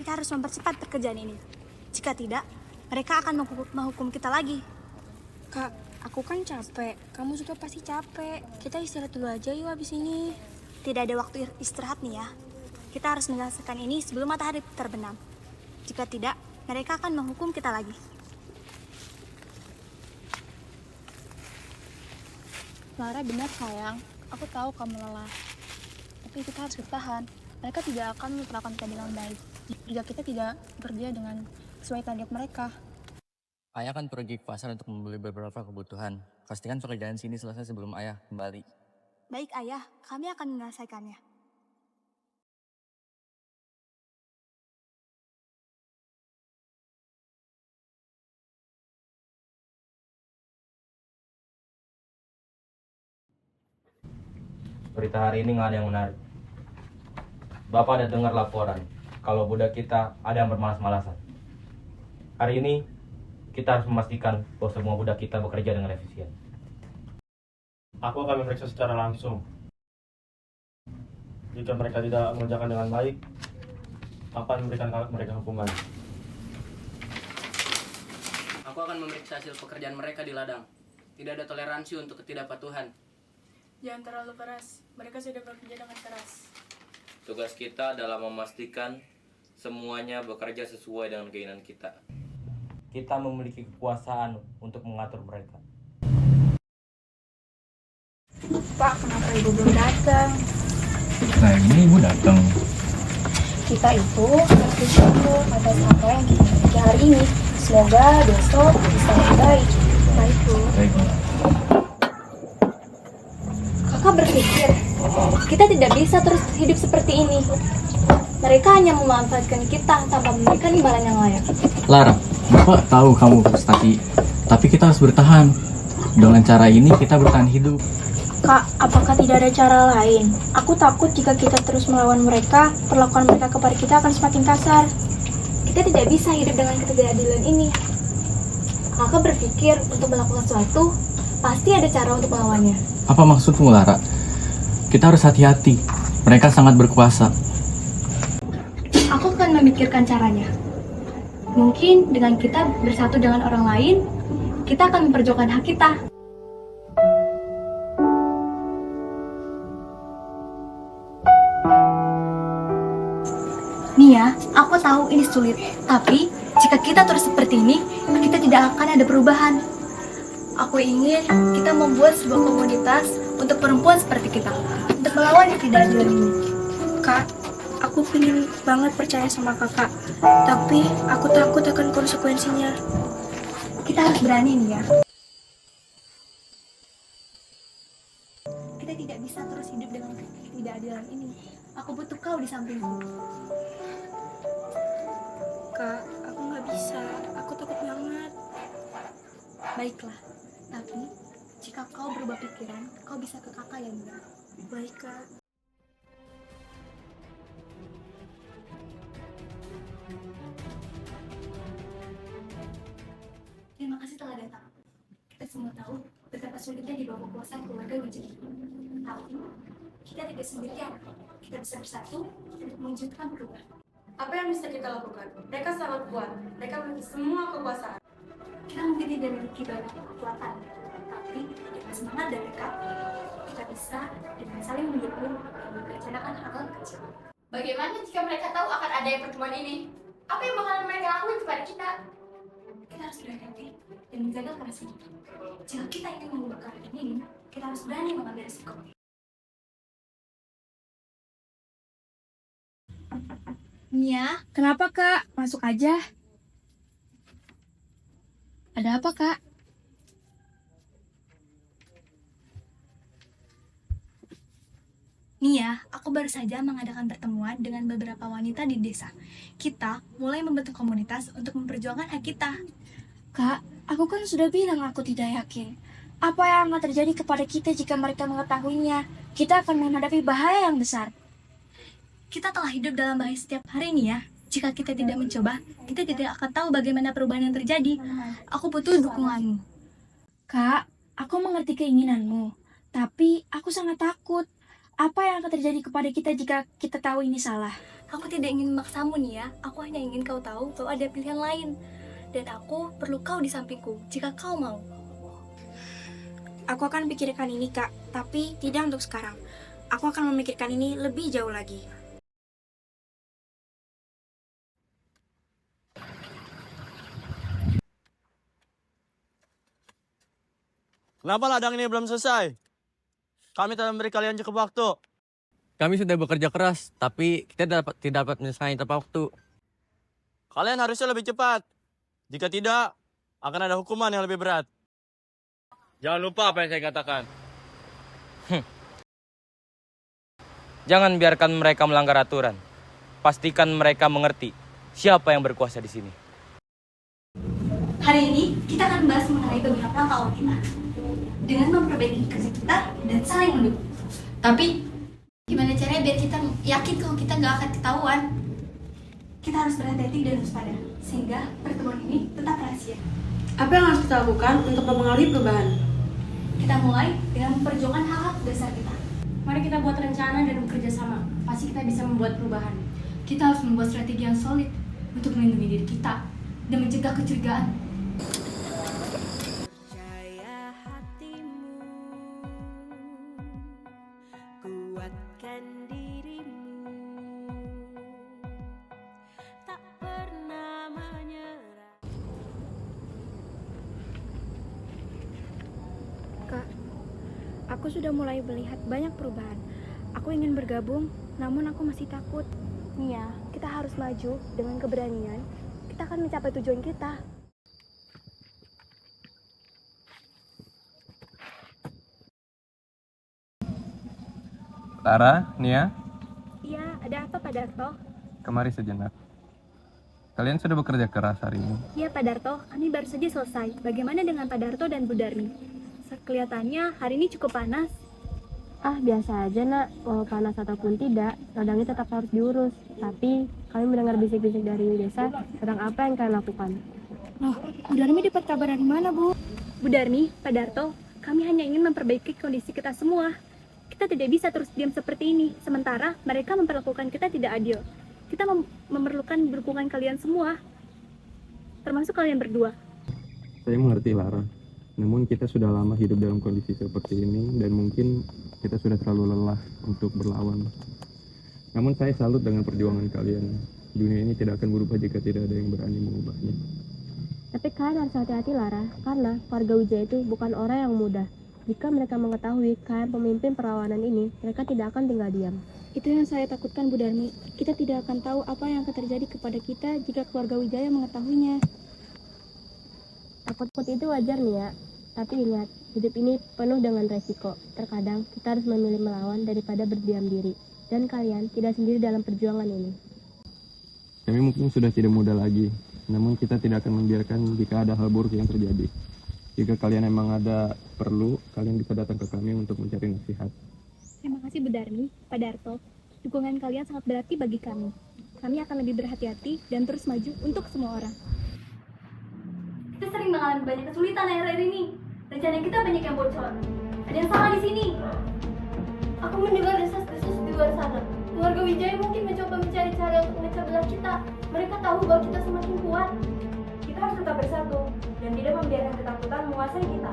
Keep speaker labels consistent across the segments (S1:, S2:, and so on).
S1: kita harus mempercepat pekerjaan ini. Jika tidak, mereka akan menghukum kita lagi.
S2: Kak, aku kan capek. Kamu juga pasti capek. Kita istirahat dulu aja yuk habis ini.
S1: Tidak ada waktu istirahat nih ya. Kita harus menyelesaikan ini sebelum matahari terbenam. Jika tidak, mereka akan menghukum kita lagi.
S3: Lara benar sayang, aku tahu kamu lelah. Tapi kita harus bertahan. Mereka tidak akan memperlakukan kita dengan baik jika kita tidak bekerja dengan sesuai target mereka.
S4: Ayah akan pergi ke pasar untuk membeli beberapa kebutuhan. Pastikan pekerjaan sini selesai sebelum ayah kembali.
S1: Baik ayah, kami akan menyelesaikannya.
S5: Berita hari ini nggak ada yang menarik. Bapak ada dengar laporan kalau budak kita ada yang bermalas-malasan. Hari ini kita harus memastikan bahwa semua budak kita bekerja dengan efisien.
S6: Aku akan memeriksa secara langsung. Jika mereka tidak mengerjakan dengan baik, akan memberikan mereka hukuman.
S7: Aku akan memeriksa hasil pekerjaan mereka di ladang. Tidak ada toleransi untuk ketidakpatuhan.
S8: Jangan terlalu keras. Mereka sudah bekerja dengan keras.
S9: Tugas kita adalah memastikan semuanya bekerja sesuai dengan keinginan kita.
S5: Kita memiliki kekuasaan untuk mengatur mereka.
S2: Pak, kenapa ibu belum datang?
S4: Nah ini ibu datang.
S2: Kita itu harus bersyukur atas apa yang kita miliki hari ini. Semoga besok bisa lebih baik. Baik, Bu.
S4: Baik.
S2: Kakak berpikir, kita tidak bisa terus hidup seperti ini. Mereka hanya memanfaatkan kita tanpa memberikan imbalan yang layak.
S4: Lara, Bapak tahu kamu frustasi, tapi kita harus bertahan. Dengan cara ini kita bertahan hidup.
S2: Kak, apakah tidak ada cara lain? Aku takut jika kita terus melawan mereka, perlakuan mereka kepada kita akan semakin kasar. Kita tidak bisa hidup dengan ketidakadilan ini. Kakak berpikir untuk melakukan sesuatu, pasti ada cara untuk melawannya.
S4: Apa maksudmu Lara? Kita harus hati-hati. Mereka sangat berkuasa.
S2: Aku akan memikirkan caranya. Mungkin dengan kita bersatu dengan orang lain, kita akan memperjuangkan hak kita. Nia, aku tahu ini sulit, tapi jika kita terus seperti ini, kita tidak akan ada perubahan. Aku ingin kita membuat sebuah komunitas untuk perempuan seperti kita, untuk melawan ketidakadilan ini. Kak, aku ingin banget percaya sama kakak, tapi aku takut akan konsekuensinya. Kita harus berani nih ya. Kita tidak bisa terus hidup dengan ketidakadilan ini. Aku butuh kau di sampingku. Kak, aku nggak bisa. Aku takut banget. Baiklah, tapi jika kau berubah pikiran, kau bisa ke kakak ya, Mia. Baik, Kak. Terima kasih telah datang. Kita semua tahu betapa sulitnya di bawah kekuasaan keluarga menjadi. Tapi kita tidak sendirian. Kita bisa bersatu untuk mewujudkan perubahan.
S8: Apa yang bisa kita lakukan? Mereka sangat kuat. Mereka memiliki semua kekuasaan.
S2: Kita mungkin tidak memiliki banyak kekuatan, tapi dengan semangat dan dekat, kita bisa dengan saling mendukung dan mengerjakan hal kecil.
S8: Bagaimana jika mereka tahu akan adanya pertemuan ini? Apa yang bakalan mereka lakukan kepada kita?
S2: Kita harus berhati-hati dan menjaga kerasnya. Jika kita ingin mengubah keadaan ini, kita harus berani mengambil risiko.
S3: Nia, kenapa kak? Masuk aja. Ada apa kak?
S1: Nia, aku baru saja mengadakan pertemuan dengan beberapa wanita di desa. Kita mulai membentuk komunitas untuk memperjuangkan hak kita.
S2: Kak, aku kan sudah bilang aku tidak yakin. Apa yang akan terjadi kepada kita jika mereka mengetahuinya? Kita akan menghadapi bahaya yang besar.
S1: Kita telah hidup dalam bahaya setiap hari nih ya. Jika kita tidak mencoba, kita tidak akan tahu bagaimana perubahan yang terjadi. Aku butuh dukunganmu.
S2: Kak, aku mengerti keinginanmu, tapi aku sangat takut. Apa yang akan terjadi kepada kita jika kita tahu ini salah?
S1: Aku tidak ingin memaksamu nih ya. Aku hanya ingin kau tahu bahwa ada pilihan lain. Dan aku perlu kau di sampingku jika kau mau.
S10: Aku akan pikirkan ini, Kak, tapi tidak untuk sekarang. Aku akan memikirkan ini lebih jauh lagi.
S6: Kenapa ladang ini belum selesai? Kami telah memberi kalian cukup waktu.
S4: Kami sudah bekerja keras, tapi kita tidak dapat menyelesaikan tepat waktu.
S6: Kalian harusnya lebih cepat. Jika tidak, akan ada hukuman yang lebih berat. Jangan lupa apa yang saya katakan.
S9: Jangan biarkan mereka melanggar aturan. Pastikan mereka mengerti siapa yang berkuasa di sini.
S1: Hari ini kita akan membahas mengenai beberapa awal kita dengan memperbaiki kerja kita dan saling mendukung.
S8: Tapi gimana caranya biar kita yakin kalau kita nggak akan ketahuan?
S1: Kita harus berhati-hati dan waspada sehingga pertemuan ini tetap rahasia.
S10: Apa yang harus kita lakukan untuk mempengaruhi perubahan?
S1: Kita mulai dengan memperjuangkan hak-hak dasar kita.
S8: Mari kita buat rencana dan bekerja sama. Pasti kita bisa membuat perubahan.
S1: Kita harus membuat strategi yang solid untuk melindungi diri kita dan mencegah kecurigaan.
S3: Kak, aku sudah mulai melihat banyak perubahan. Aku ingin bergabung, namun aku masih takut. Nia, kita harus maju dengan keberanian. Kita akan mencapai tujuan kita.
S5: Lara, Nia,
S3: Iya, ada apa Pak Darto?
S5: kemari sejenak. Kalian sudah bekerja keras hari ini.
S3: Iya Pak Darto, kami baru saja selesai. Bagaimana dengan Pak Darto dan Bu Darmi? Kelihatannya hari ini cukup panas.
S11: Ah, biasa aja nak, mau panas ataupun tidak, ladangnya tetap harus diurus. Tapi kami mendengar bisik-bisik dari desa, sedang apa yang kalian lakukan?
S3: Loh, Bu Darmi dapat kabar dari mana Bu? Bu Darmi, Pak Darto, kami hanya ingin memperbaiki kondisi kita semua. Kita tidak bisa terus diam seperti ini, sementara mereka memperlakukan kita tidak adil. Kita memerlukan dukungan kalian semua, termasuk kalian berdua.
S5: Saya mengerti, Lara. Namun kita sudah lama hidup dalam kondisi seperti ini dan mungkin kita sudah terlalu lelah untuk berlawan. Namun saya salut dengan perjuangan kalian. Dunia ini tidak akan berubah jika tidak ada yang berani mengubahnya.
S11: Tapi kalian harus hati-hati Lara, karena warga Wijaya itu bukan orang yang mudah. Jika mereka mengetahui kalian pemimpin perlawanan ini, mereka tidak akan tinggal diam.
S3: Itu yang saya takutkan Bu Darmi. Kita tidak akan tahu apa yang akan terjadi kepada kita jika keluarga Wijaya mengetahuinya.
S11: Takut itu wajar nih ya. Tapi ingat, hidup ini penuh dengan resiko. Terkadang kita harus memilih melawan daripada berdiam diri. Dan kalian tidak sendiri dalam perjuangan ini.
S5: Kami mungkin sudah tidak muda lagi, namun kita tidak akan membiarkan jika ada hal buruk yang terjadi. Jika kalian memang ada perlu, kalian bisa datang ke kami untuk mencari nasihat.
S3: Terima kasih Bu Darmi, Pak Darto. Dukungan kalian sangat berarti bagi kami. Kami akan lebih berhati-hati dan terus maju untuk semua orang.
S1: Kita sering mengalami banyak kesulitan akhir-akhir ini. Rencana kita banyak yang bocor. Ada yang salah di sini.
S8: Aku mendengar desas-desus di luar sana. Keluarga Wijaya mungkin mencoba mencari cara untuk memecah belah kita. Mereka tahu bahwa kita semakin kuat.
S10: Kita harus tetap bersatu dan tidak membiarkan ketakutan menguasai kita.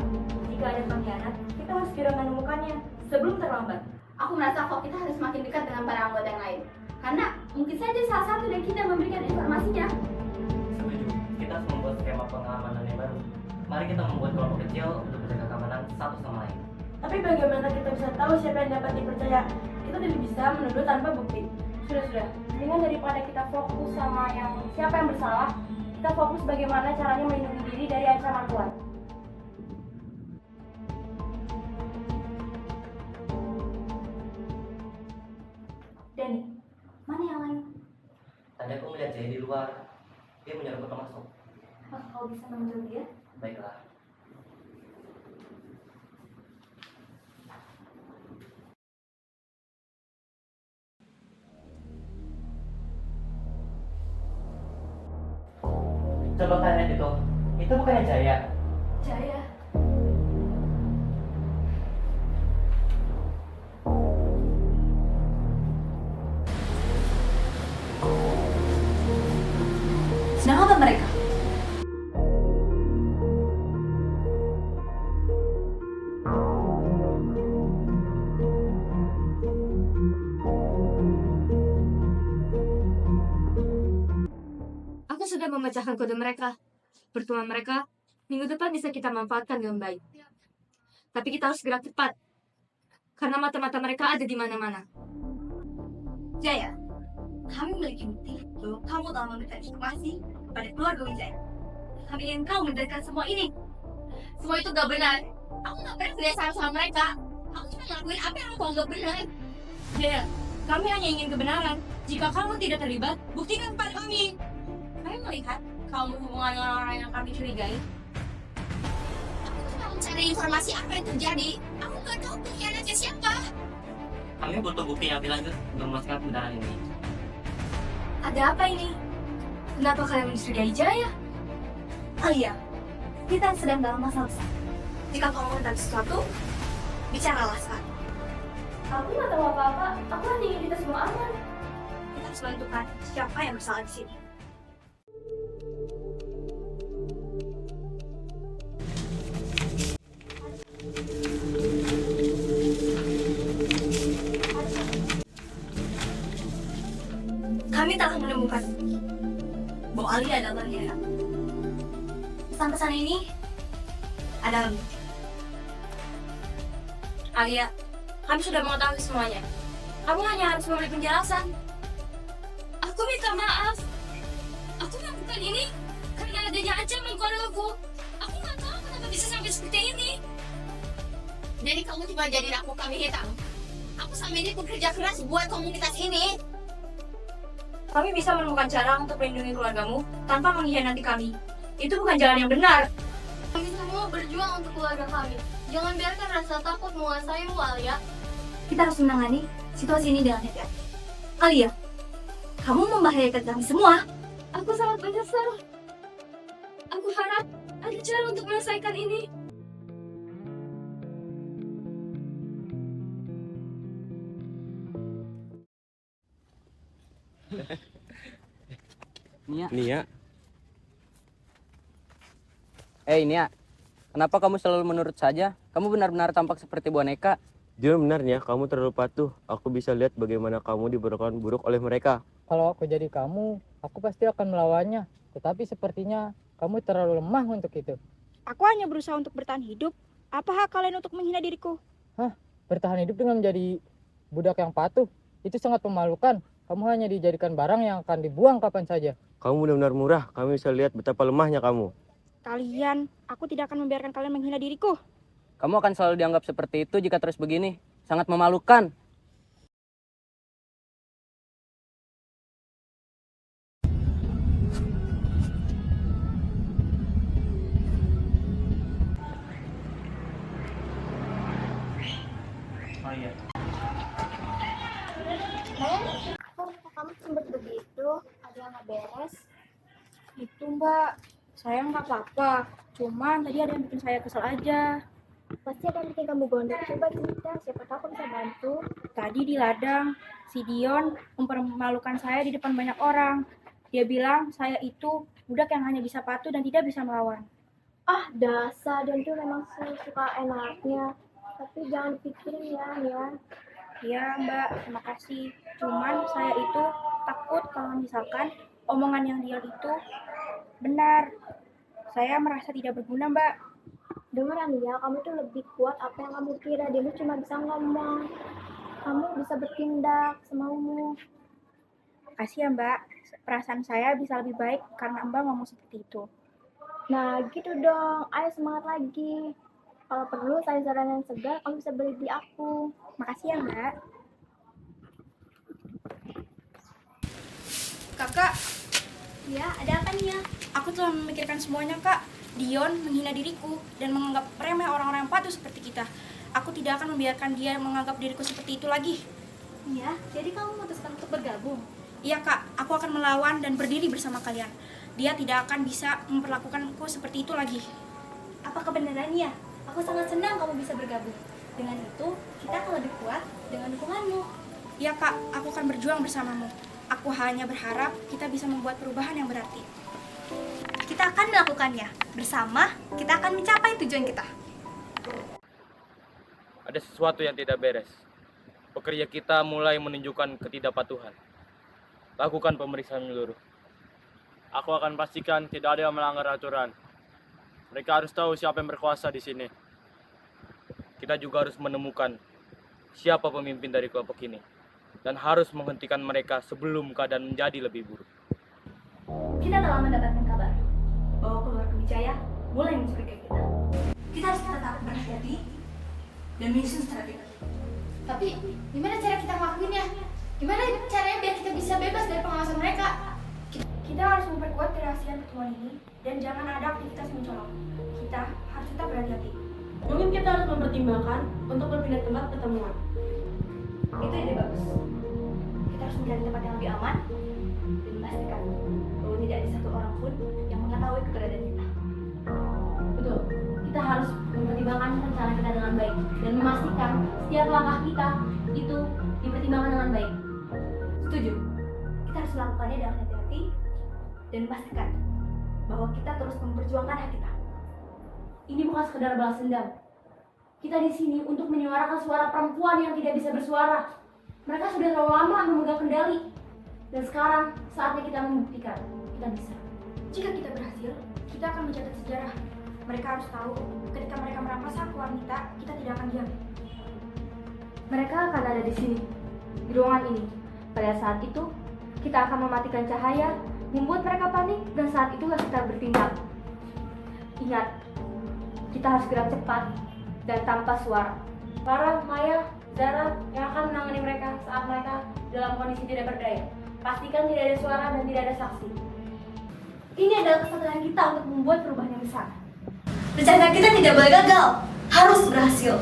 S10: Jika ada pengkhianat, kita harus segera menemukannya sebelum terlambat.
S8: Aku merasa kok kita harus semakin dekat dengan para anggota yang lain. Karena mungkin saja salah satu dari kita memberikan informasinya.
S9: Setuju. Kita harus membuat skema pengamanan yang baru. Mari kita membuat kelompok kecil untuk menjaga keamanan satu sama lain.
S10: Tapi bagaimana kita bisa tahu siapa yang dapat dipercaya? Kita tidak bisa menuduh tanpa bukti. Sudah. Dengan daripada kita fokus sama siapa yang bersalah, kita fokus bagaimana caranya melindungi diri dari ancaman Tuhan.
S1: Dani, mana yang lain?
S9: Tadi aku melihat Jaya di luar. Dia menyuruh kita masuk.
S1: Apakah kau bisa memanggil dia?
S9: Baiklah. Coba kalian lihat itu. Itu bukannya Jaya.
S1: Jaya.
S2: mereka.
S10: Aku sudah memecahkan kode mereka. Pertemuan mereka minggu depan bisa kita manfaatkan dengan baik. Tapi kita harus gerak cepat. Karena mata-mata mereka ada di mana-mana.
S1: Jaya, kami memiliki bukti bahwa kamu telah memberikan informasi kepada keluarga Wijaya. Kami ingin kau mendengarkan semua ini. Semua itu gak benar. Aku gak pernah kerja sama mereka. Aku cuma ngelakuin apa yang aku anggap benar.
S10: Jaya, kami hanya ingin kebenaran. Jika kamu tidak terlibat, buktikan kepada kami.
S1: Kami melihat kamu berhubungan dengan orang yang kami curigai. Aku cuma mencari informasi apa yang terjadi. Aku gak tahu pengkhianatnya siapa.
S7: Kami butuh bukti yang lebih lanjut untuk memastikan kebenaran ini.
S2: Ada apa ini? Kenapa kalian mencurigai Jaya?
S1: Alia, kita sedang dalam masalah besar. Jika kamu mengetahui sesuatu, bicaralah sekarang.
S8: Aku nggak tahu apa-apa. Aku hanya ingin kita semua aman.
S1: Kita harus menentukan siapa yang bersalah di sini. Kami telah menemukan bahwa Alia adalah Lia. Pesan-pesan ini adalah bukti.
S10: Alia, kami sudah mengetahui semuanya. Kamu hanya harus memberi penjelasan.
S8: Aku minta maaf. Aku melakukan ini karena adanya ancaman keluargaku. Aku nggak tahu kenapa bisa sampai seperti ini.
S1: Jadi kamu cuma jadiin aku kambing hitam. Aku selama ini bekerja keras buat komunitas ini.
S10: Kami bisa menemukan cara untuk melindungi keluargamu tanpa mengkhianati kami. Itu bukan jalan yang benar.
S8: Kami semua berjuang untuk keluarga kami. Jangan biarkan rasa takut menguasaimu, Alia.
S1: Kita harus menangani situasi ini dengan hati-hati. Alia, kamu membahayakan kami semua.
S8: Aku sangat menyesal. Aku harap ada cara untuk menyelesaikan ini.
S7: Nia. Nia. Kenapa kamu selalu menurut saja? Kamu benar-benar tampak seperti boneka.
S5: Jujur benarnya, kamu terlalu patuh. Aku bisa lihat bagaimana kamu diperlakukan buruk oleh mereka.
S12: Kalau aku jadi kamu, aku pasti akan melawannya. Tetapi sepertinya kamu terlalu lemah untuk itu.
S3: Aku hanya berusaha untuk bertahan hidup. Apa hak kalian untuk menghina diriku?
S12: Bertahan hidup dengan menjadi budak yang patuh, itu sangat memalukan. Kamu hanya dijadikan barang yang akan dibuang kapan saja.
S5: Kamu benar-benar murah. Kami bisa lihat betapa lemahnya kamu.
S3: Kalian, aku tidak akan membiarkan kalian menghina diriku.
S7: Kamu akan selalu dianggap seperti itu jika terus begini. Sangat memalukan.
S8: Kamu sempat begitu? Ada yang nggak beres?
S3: Itu Mbak, saya nggak apa-apa. Cuman tadi ada yang bikin saya kesel aja.
S8: Pasti ada yang bikin kamu gondok. Coba cerita, siapa tahu aku bisa bantu.
S3: Tadi di ladang, si Dion mempermalukan saya di depan banyak orang. Dia bilang saya itu budak yang hanya bisa patuh dan tidak bisa melawan.
S8: Ah, dasar. Dan itu memang suka enaknya. Tapi jangan dipikirin ya.
S3: Iya Mbak, terima kasih. Cuman saya itu takut kalau misalkan omongan yang dia itu benar. Saya merasa tidak berguna Mbak.
S8: Dengar Alia, kamu tuh lebih kuat apa yang kamu kira. Dia cuma bisa ngomong. Kamu bisa bertindak semaumu.
S3: Makasih ya Mbak. Perasaan saya bisa lebih baik karena Mbak ngomong seperti itu.
S8: Nah gitu dong, ayo semangat lagi. Kalau perlu sayur-sayuran yang segar, kamu bisa beli di aku.
S3: Makasih ya Mbak. Kakak.
S2: Ya, ada apa nih ya?
S3: Aku telah memikirkan semuanya Kak. Dion menghina diriku dan menganggap remeh orang-orang yang patuh seperti kita. Aku tidak akan membiarkan dia menganggap diriku seperti itu lagi.
S2: Iya, jadi kamu memutuskan untuk bergabung?
S3: Iya Kak, aku akan melawan dan berdiri bersama kalian. Dia tidak akan bisa memperlakukanku seperti itu lagi.
S2: Apa kebenarannya? Aku sangat senang kamu bisa bergabung. Dengan itu, kita akan lebih kuat dengan dukunganmu.
S3: Iya Kak, aku akan berjuang bersamamu. Aku hanya berharap kita bisa membuat perubahan yang berarti.
S2: Kita akan melakukannya. Bersama, kita akan mencapai tujuan kita.
S9: Ada sesuatu yang tidak beres. Pekerja kita mulai menunjukkan ketidakpatuhan. Lakukan pemeriksaan menyeluruh.
S6: Aku akan pastikan tidak ada yang melanggar aturan. Mereka harus tahu siapa yang berkuasa di sini.
S9: Kita juga harus menemukan siapa pemimpin dari kelompok ini. Dan harus menghentikan mereka sebelum keadaan menjadi lebih buruk.
S2: Kita telah mendapatkan kabar bahwa keluarga Wijaya mulai mencurigai kita. Kita harus tetap berhati-hati dan menyusun strategi.
S8: Tapi gimana cara kita ngelakuinnya? Gimana caranya biar kita bisa bebas dari pengawasan mereka?
S10: Kita harus memperkuat kerahasiaan pertemuan ini dan jangan ada aktivitas mencolok. Kita harus tetap berhati-hati. Mungkin kita harus mempertimbangkan untuk berpindah tempat pertemuan.
S2: Itu ide bagus. Kita harus mencari tempat yang lebih aman dan memastikan bahwa tidak ada satu orang pun yang mengetahui keberadaan kita.
S10: Betul. Kita harus mempertimbangkan rencana kita dengan baik dan memastikan setiap langkah kita itu dipertimbangkan dengan baik.
S2: Setuju. Kita harus melakukannya dengan hati-hati dan memastikan bahwa kita terus memperjuangkan hak kita.
S10: Ini bukan sekedar balas dendam. Kita di sini untuk menyuarakan suara perempuan yang tidak bisa bersuara. Mereka sudah terlalu lama memegang kendali. Dan sekarang saatnya kita membuktikan kita bisa.
S8: Jika kita berhasil, kita akan mencatat sejarah. Mereka harus tahu, ketika mereka merampas hak wanita, kita tidak akan diam.
S10: Mereka akan ada di sini, di ruangan ini. Pada saat itu, kita akan mematikan cahaya, membuat mereka panik, dan saat itulah kita bertindak. Ingat, kita harus gerak cepat dan tanpa suara. Farah, Maya, Zara yang akan menangani mereka saat mereka dalam kondisi tidak berdaya. Pastikan tidak ada suara dan tidak ada saksi.
S2: Ini adalah kesempatan kita untuk membuat perubahan yang besar. Rencana kita tidak boleh gagal, harus berhasil.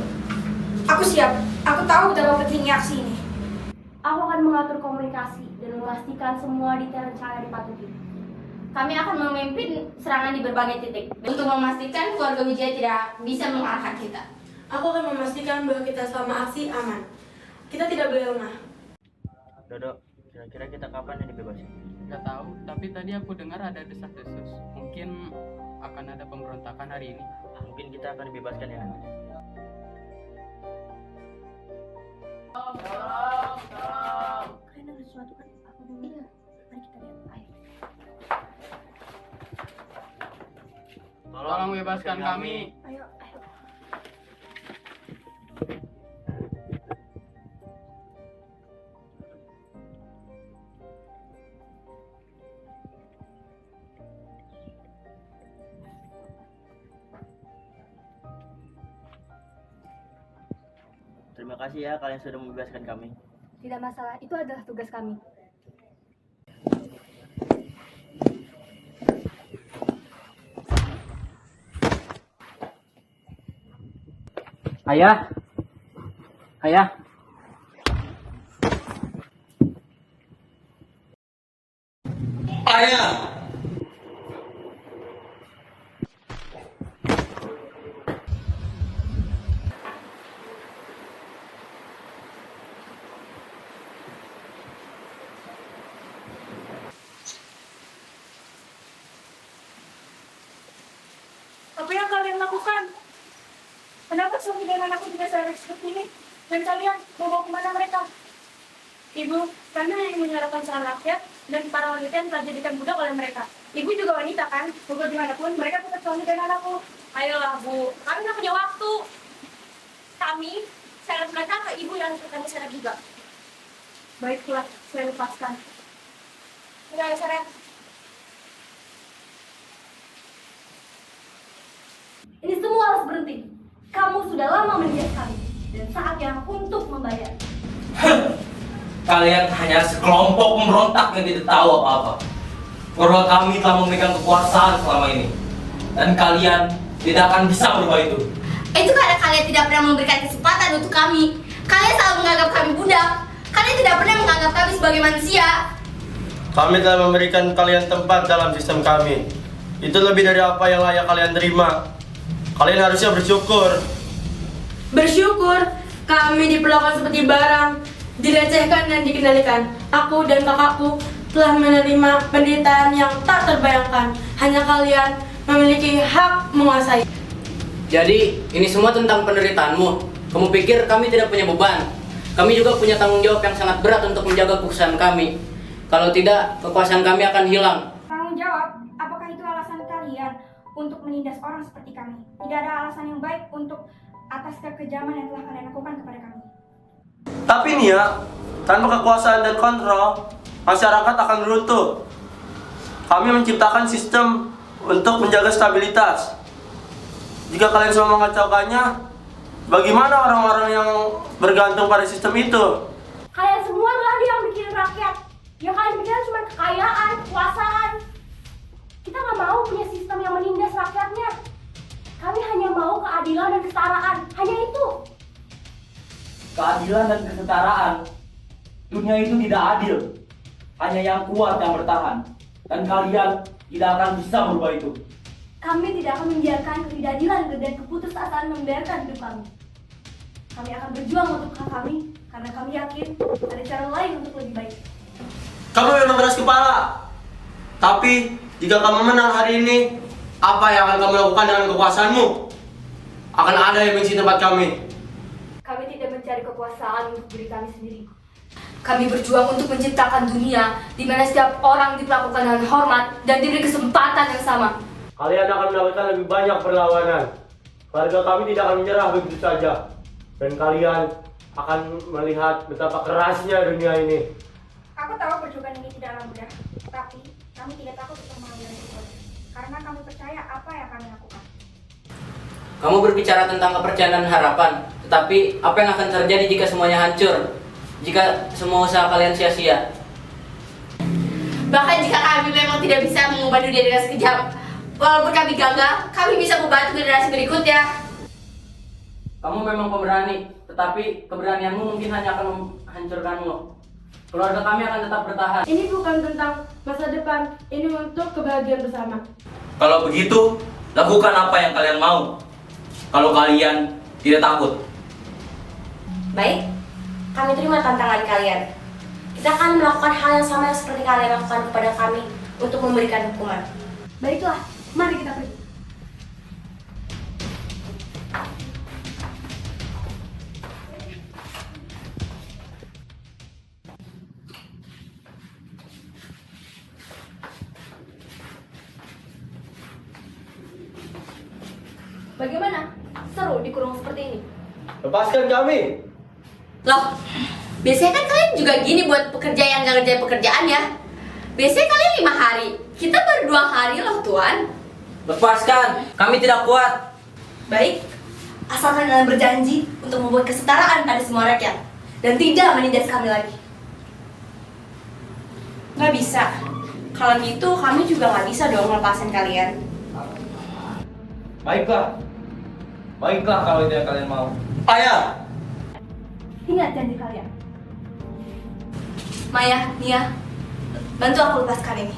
S8: Aku siap. Aku tahu betapa pentingnya aksi ini.
S10: Aku akan mengatur komunikasi dan memastikan semua detail rencana dipatuhi. Kami akan memimpin serangan di berbagai titik untuk memastikan keluarga Wijaya tidak bisa mengalahkan kita.
S8: Aku akan memastikan bahwa kita selama aksi aman. Kita tidak boleh lengah.
S5: Dodo, kira-kira kita kapan yang dibebasin?
S7: Gak tahu, tapi tadi aku dengar ada desas-desus. Mungkin akan ada pemberontakan hari ini.
S5: Mungkin kita akan dibebaskan ya nanti.
S2: Kalian dengar sesuatu kan? Aku dengar. Iya. Mari kita lihat. Ayo.
S7: Tolong bebaskan kami.
S2: Ayo, ayo.
S5: Terima kasih ya kalian sudah membebaskan kami.
S2: Tidak masalah, itu adalah tugas kami.
S12: Ayah. Ayah.
S6: Ayah!
S10: Apa yang kalian lakukan? Kenapa suami dan anakku tidak selalu seperti ini? Dan kalian mau bawa kemana mereka? Ibu, kami hanya menyuarakan salah rakyat dan para wanita yang telah dijadikan budak oleh mereka. Ibu juga wanita kan? Bukan dimanapun, mereka tetap suami dan anakku. Ayolah Bu, kami nggak punya waktu. Kami sangat menantang ibu yang kami sana juga. Baiklah, saya lepaskan. Enggak ya, Sarah.
S2: Ini semua harus berhenti. Kamu sudah lama menjadi kami dan saatnya untuk membayar.
S9: Kalian hanya sekelompok pemberontak yang tidak tahu apa-apa. Keluarga kami telah memegang kekuasaan selama ini. Dan kalian tidak akan bisa berubah itu.
S8: Itu karena kalian tidak pernah memberikan kesempatan untuk kami. Kalian selalu menganggap kami budak. Kalian tidak pernah menganggap kami sebagai manusia.
S13: Kami telah memberikan kalian tempat dalam sistem kami. Itu lebih dari apa yang layak kalian terima. Kalian harusnya bersyukur.
S10: Bersyukur kami diperlakukan seperti barang, direcehkan dan dikendalikan. Aku dan kakakku telah menerima penderitaan yang tak terbayangkan. Hanya kalian memiliki hak menguasai.
S7: Jadi, ini semua tentang penderitaanmu. Kamu pikir kami tidak punya beban? Kami juga punya tanggung jawab yang sangat berat untuk menjaga kekuasaan kami. Kalau tidak, kekuasaan kami akan hilang.
S8: Tanggung jawab, apakah itu alasan kalian untuk menindas orang seperti kami? Tidak ada alasan yang baik untuk atas kekejaman yang telah kalian lakukan kepada kami.
S13: Tapi nih ya, tanpa kekuasaan dan kontrol, masyarakat akan runtuh. Kami menciptakan sistem untuk menjaga stabilitas. Jika kalian semua mengacaukannya, bagaimana orang-orang yang bergantung pada sistem itu?
S8: Kalian semua nggak ada yang bikin rakyat. Yang kalian pikiran cuma kekayaan, kekuasaan. Kita nggak mau punya sistem yang menindas rakyatnya. Kami hanya mau keadilan dan kesetaraan. Hanya itu.
S9: Keadilan dan kesetaraan. Dunia itu tidak adil. Hanya yang kuat yang bertahan. Dan kalian tidak akan bisa merubah itu.
S8: Kami tidak akan membiarkan ketidakadilan dan keputusasaan membiarkan hidup kami. Kami akan berjuang untuk hak kami karena kami yakin ada cara lain untuk lebih baik.
S13: Kamu memang keras kepala. Tapi jika kamu menang hari ini, apa yang akan kamu lakukan dengan kekuasaanmu? Akan ada yang mengisi tempat kami.
S8: Kami tidak mencari kekuasaan untuk diri kami sendiri.
S1: Kami berjuang untuk menciptakan dunia di mana setiap orang diperlakukan dengan hormat dan diberi kesempatan yang sama.
S13: Kalian akan mendapatkan lebih banyak perlawanan. Keluarga kami tidak akan menyerah begitu saja. Dan kalian akan melihat betapa kerasnya dunia ini.
S8: Aku tahu perjuangan ini tidaklah mudah, tapi kami tidak takut untuk mengambil resiko. Karena kami percaya apa yang kami lakukan.
S7: Kamu berbicara tentang kepercayaan dan harapan, tetapi apa yang akan terjadi jika semuanya hancur? Jika semua usaha kalian sia-sia?
S1: Bahkan jika kami memang tidak bisa mengubah dunia dengan sekejap, walaupun kami gagal, kami bisa membantu generasi berikutnya.
S7: Kamu memang pemberani, tetapi keberanianmu mungkin hanya akan menghancurkanmu. Keluarga kami akan tetap bertahan.
S10: Ini bukan tentang masa depan, ini untuk kebahagiaan bersama.
S9: Kalau begitu, lakukan apa yang kalian mau. Kalau kalian tidak takut.
S8: Baik, kami terima tantangan kalian. Kita akan melakukan hal yang sama seperti kalian lakukan kepada kami untuk memberikan hukuman.
S10: Baiklah, mari kita pergi.
S1: Bagaimana? Seru dikurung seperti ini?
S13: Lepaskan kami!
S1: Loh, biasanya kan kalian juga gini buat pekerja yang gak ngerjain pekerjaannya. Biasanya kalian 5 hari, kita baru 2 hari loh Tuan.
S7: Lepaskan, kami tidak kuat.
S1: Baik, asalkan kalian berjanji untuk membuat kesetaraan pada semua rakyat dan tidak menindas kami lagi.
S8: Nggak bisa. Kalau gitu, kami juga nggak bisa dong melepaskan kalian.
S9: Baiklah. Baiklah kalau itu yang kalian mau. Ayah!
S1: Ingat janji kalian. Maya, Nia, bantu aku lepaskan ini.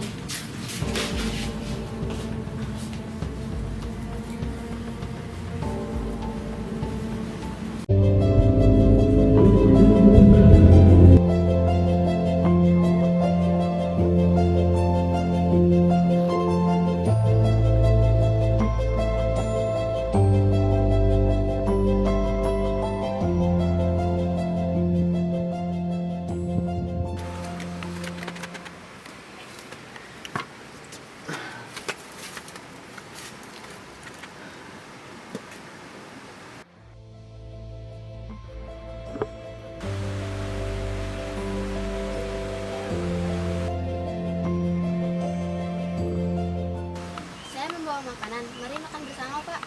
S11: Saya membawa makanan. Mari makan bersama, Pak.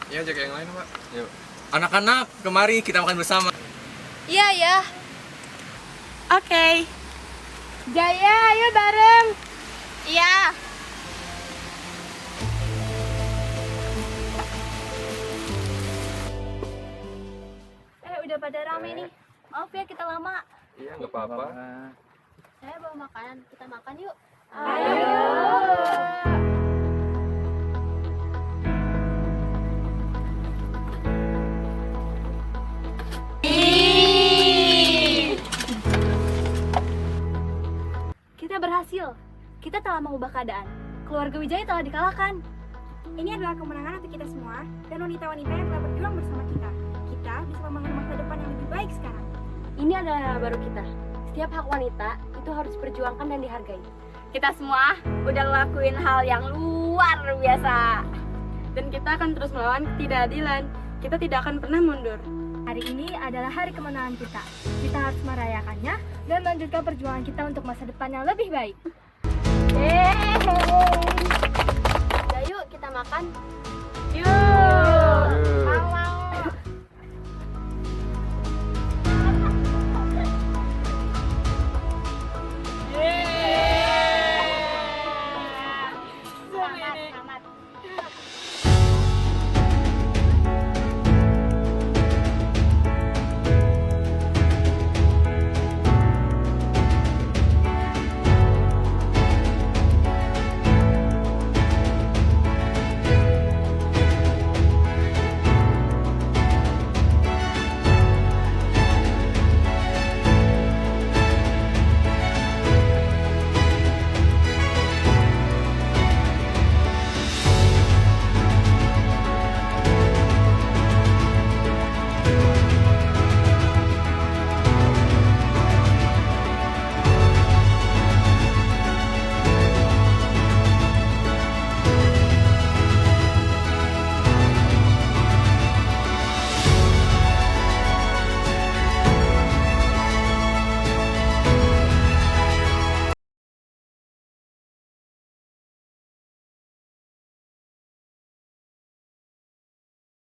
S6: Ya, jaga yang lain, Pak. Yuk. Anak-anak, kemari kita makan bersama.
S11: Iya, ya. Oke. Jaya, ayo bareng. Iya. Udah pada rame nih. Maaf ya kita lama.
S6: Iya, nggak apa-apa.
S11: Saya bawa makanan. Kita makan yuk.
S3: Kita kita telah mengubah keadaan. Keluarga Wijaya telah dikalahkan.
S8: Ini adalah kemenangan untuk kita semua dan wanita-wanita yang telah berjuang bersama kita. Kita bisa membangun masa depan yang lebih baik sekarang.
S11: Ini adalah era baru kita. Setiap hak wanita itu harus diperjuangkan dan dihargai.
S10: Kita semua udah ngelakuin hal yang luar biasa. Dan kita akan terus melawan ketidakadilan. Kita tidak akan pernah mundur.
S8: Hari ini adalah hari kemenangan kita. Kita harus merayakannya dan melanjutkan perjuangan kita untuk masa depan yang lebih baik.
S11: Udah yuk kita makan.